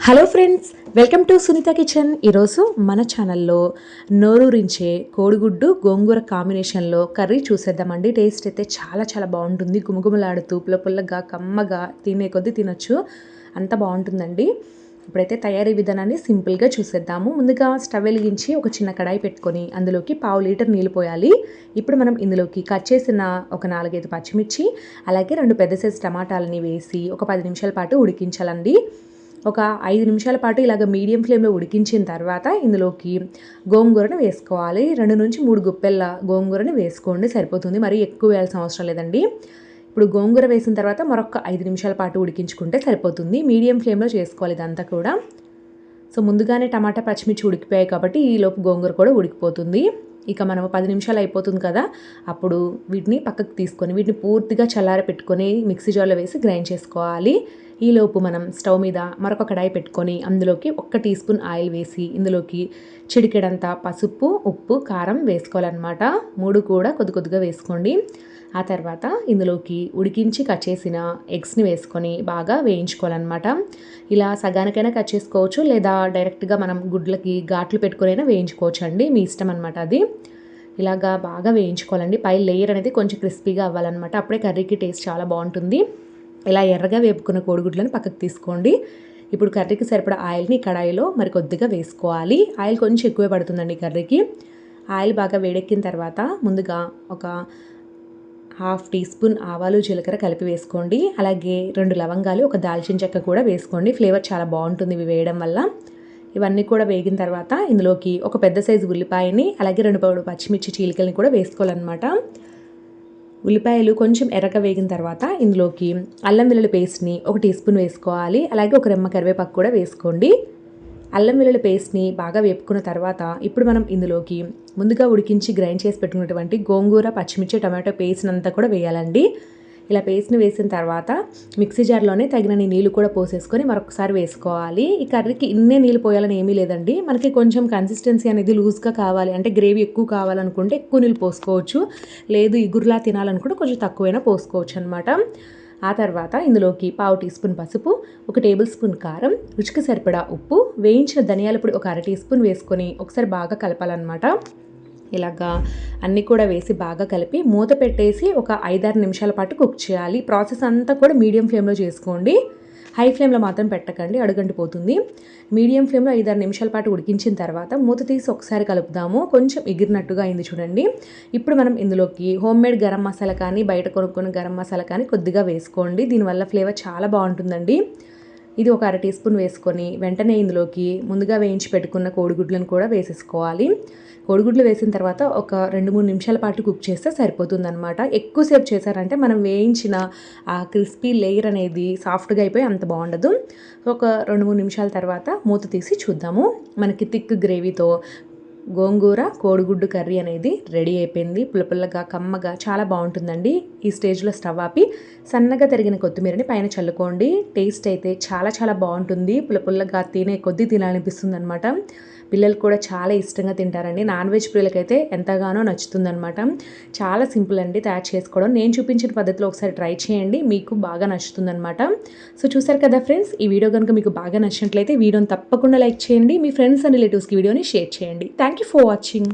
Hello friends, welcome to Sunitha kitchen. ఈరోజు మన ఛానల్లో నోరూరించే కోడిగుడ్డు గోంగూర కాంబినేషన్లో కర్రీ చూసేద్దామండి. టేస్ట్ అయితే చాలా చాలా బాగుంటుంది. గుమగుమలాడుతూ పుల్లగా కమ్మగా తినే కొద్దీ తినొచ్చు, అంత బాగుంటుందండి. ఇప్పుడైతే తయారీ విధానాన్ని సింపుల్గా చూసేద్దాము. ముందుగా స్టవ్ వెలిగించి ఒక చిన్న కడాయి పెట్టుకొని అందులోకి 1/2 లీటర్ నీళ్ళు పోయాలి. ఇప్పుడు మనం ఇందులోకి కట్ చేసిన ఒక 4-5 పచ్చిమిర్చి, అలాగే 2 పెద్ద సైజు టమాటాలని వేసి ఒక 10 నిమిషాల పాటు ఉడికించాలండి. ఒక 5 నిమిషాల పాటు ఇలాగ మీడియం ఫ్లేమ్లో ఉడికించిన తర్వాత ఇందులోకి గోంగూరను వేసుకోవాలి. 2 నుంచి 3 గుప్పెళ్ళ గోంగూరని వేసుకోండి, సరిపోతుంది. మరి ఎక్కువ వేయాల్సిన అవసరం లేదండి. ఇప్పుడు గోంగూర వేసిన తర్వాత మరొక 5 నిమిషాల పాటు ఉడికించుకుంటే సరిపోతుంది. మీడియం ఫ్లేమ్లో చేసుకోవాలి ఇదంతా కూడా. సో ముందుగానే టమాటా పచ్చిమిర్చి ఉడికిపోయాయి కాబట్టి ఈలోపు గోంగూర కూడా ఉడికిపోతుంది. ఇక మనం 10 నిమిషాలు అయిపోతుంది కదా, అప్పుడు వీటిని పక్కకు తీసుకొని వీటిని పూర్తిగా చల్లార పెట్టుకొని మిక్సీ జార్లో వేసి గ్రైండ్ చేసుకోవాలి. ఈలోపు మనం స్టవ్ మీద మరొక కడాయి పెట్టుకొని అందులోకి 1 టీ స్పూన్ ఆయిల్ వేసి ఇందులోకి చిటికెడంతా పసుపు, ఉప్పు, కారం వేసుకోవాలన్నమాట. 3 కూడా కొద్దిగా వేసుకోండి. ఆ తర్వాత ఇందులోకి ఉడికించి కట్ చేసిన ఎగ్స్ని వేసుకొని బాగా వేయించుకోవాలన్నమాట. ఇలా సగానికైనా కట్ చేసుకోవచ్చు, లేదా డైరెక్ట్గా మనం గుడ్లకి ఘాట్లు పెట్టుకునైనా వేయించుకోవచ్చు అండి, మీ ఇష్టం అనమాట అది. ఇలాగా బాగా వేయించుకోవాలండి. పై లేయర్ అనేది కొంచెం క్రిస్పీగా అవ్వాలన్నమాట. అప్పుడే కర్రీకి టేస్ట్ చాలా బాగుంటుంది. ఇలా ఎర్రగా వేపుకున్న కోడిగుడ్లను పక్కకు తీసుకోండి. ఇప్పుడు కర్రీకి సరిపడా ఆయిల్ని కడాయిలో మరి కొద్దిగా వేసుకోవాలి. ఆయిల్ కొంచెం ఎక్కువే పడుతుందండి కర్రీకి. ఆయిల్ బాగా వేడెక్కిన తర్వాత ముందుగా ఒక 1/2 టీ స్పూన్ ఆవాలు, జీలకర్ర కలిపి వేసుకోండి. అలాగే 2 లవంగాలు, ఒక దాల్చిన చెక్క కూడా వేసుకోండి. ఫ్లేవర్ చాలా బాగుంటుంది ఇవి వేయడం వల్ల. ఇవన్నీ కూడా వేగిన తర్వాత ఇందులోకి ఒక పెద్ద సైజు ఉల్లిపాయని, అలాగే 2 పచ్చిమిర్చి చీలికల్ని కూడా వేసుకోవాలన్నమాట. ఉల్లిపాయలు కొంచెం ఎర్రగా వేగిన తర్వాత ఇందులోకి అల్లం వెల్లుల్లి పేస్ట్ని 1 టీ స్పూన్ వేసుకోవాలి. అలాగే ఒక రెమ్మ కరివేపాకు కూడా వేసుకోండి. అల్లం వెల్లుల్లి పేస్ట్ని బాగా వేపుకున్న తర్వాత ఇప్పుడు మనం ఇందులోకి ముందుగా ఉడికించి గ్రైండ్ చేసి పెట్టుకున్నటువంటి గోంగూర, పచ్చిమిర్చి, టమాటో పేస్ట్ అంతా కూడా వేయాలండి. ఇలా పేస్ట్ని వేసిన తర్వాత మిక్సీ జార్లోనే తగినన్ని నీళ్ళు కూడా పోసేసుకొని మరొకసారి వేసుకోవాలి. ఈ కర్రీకి ఇన్నే నీళ్ళు పోయాలని ఏమీ లేదండి. మనకి కొంచెం కన్సిస్టెన్సీ అనేది లూజ్గా కావాలి అంటే గ్రేవీ ఎక్కువ కావాలనుకుంటే ఎక్కువ నీళ్ళు పోసుకోవచ్చు, లేదు ఇగురులా తినాలనుకుంటే కొంచెం తక్కువైనా పోసుకోవచ్చు అనమాట. ఆ తర్వాత ఇందులోకి 1/2 టీ స్పూన్ పసుపు, 1 టేబుల్ స్పూన్ కారం, రుచికి సరిపడా ఉప్పు, వేయించిన ధనియాల పొడి ఒక 1/2 టీ స్పూన్ వేసుకొని ఒకసారి బాగా కలపాలన్నమాట. ఇలాగా అన్నీ కూడా వేసి బాగా కలిపి మూత పెట్టేసి ఒక 5-6 నిమిషాల పాటు కుక్ చేయాలి. ప్రాసెస్ అంతా కూడా మీడియం ఫ్లేమ్లో చేసుకోండి, హై ఫ్లేమ్లో మాత్రం పెట్టకండి, అడుగంటిపోతుంది. మీడియం ఫ్లేమ్లో 5-6 నిమిషాల పాటు ఉడికించిన తర్వాత మూత తీసి ఒకసారి కలుపుదాము. కొంచెం ఎగిరినట్టుగా అయింది చూడండి. ఇప్పుడు మనం ఇందులోకి హోమ్మేడ్ గరం మసాలా కానీ, బయట కొనుక్కున్న గరం మసాలా కానీ కొద్దిగా వేసుకోండి. దీనివల్ల ఫ్లేవర్ చాలా బాగుంటుందండి. ఇది ఒక 1/2 టీ స్పూన్ వేసుకొని వెంటనే ఇందులోకి ముందుగా వేయించి పెట్టుకున్న కోడిగుడ్లను కూడా వేసేసుకోవాలి. కోడిగుడ్లు వేసిన తర్వాత ఒక 2-3 నిమిషాల పాటు కుక్ చేస్తే సరిపోతుందన్నమాట. ఎక్కువసేపు చేశారంటే మనం వేయించిన ఆ క్రిస్పీ లేయర్ అనేది సాఫ్ట్గా అయిపోయి అంత బాగుండదు. ఒక 2-3 నిమిషాల తర్వాత మూత తీసి చూద్దాము. మనకి థిక్ గ్రేవీతో గోంగూర కోడిగుడ్డు కర్రీ అనేది రెడీ అయిపోయింది. పుల్లగా కమ్మగా చాలా బాగుంటుందండి. ఈ స్టేజ్లో స్టవ్ ఆపి సన్నగా తరిగిన కొత్తిమీరని పైన చల్లుకోండి. టేస్ట్ అయితే చాలా చాలా బాగుంటుంది. పుల్లగా తినే కొద్దీ తినాలనిపిస్తుంది అనమాట. పిల్లలు కూడా చాలా ఇష్టంగా తింటారండి. నాన్ వెజ్ పిల్లలకైతే ఎంతగానో నచ్చుతుందనమాట. చాలా సింపుల్ అండి తయారు చేసుకోవడం. నేను చూపించిన పద్ధతిలో ఒకసారి ట్రై చేయండి, మీకు బాగా నచ్చుతుందనమాట. సో చూసారు కదా ఫ్రెండ్స్, ఈ వీడియో కనుక మీకు బాగా నచ్చినట్లయితే వీడియోని తప్పకుండా లైక్ చేయండి. మీ ఫ్రెండ్స్ అండ్ రిలేటివ్స్కి వీడియోని షేర్ చేయండి. Thank you for watching.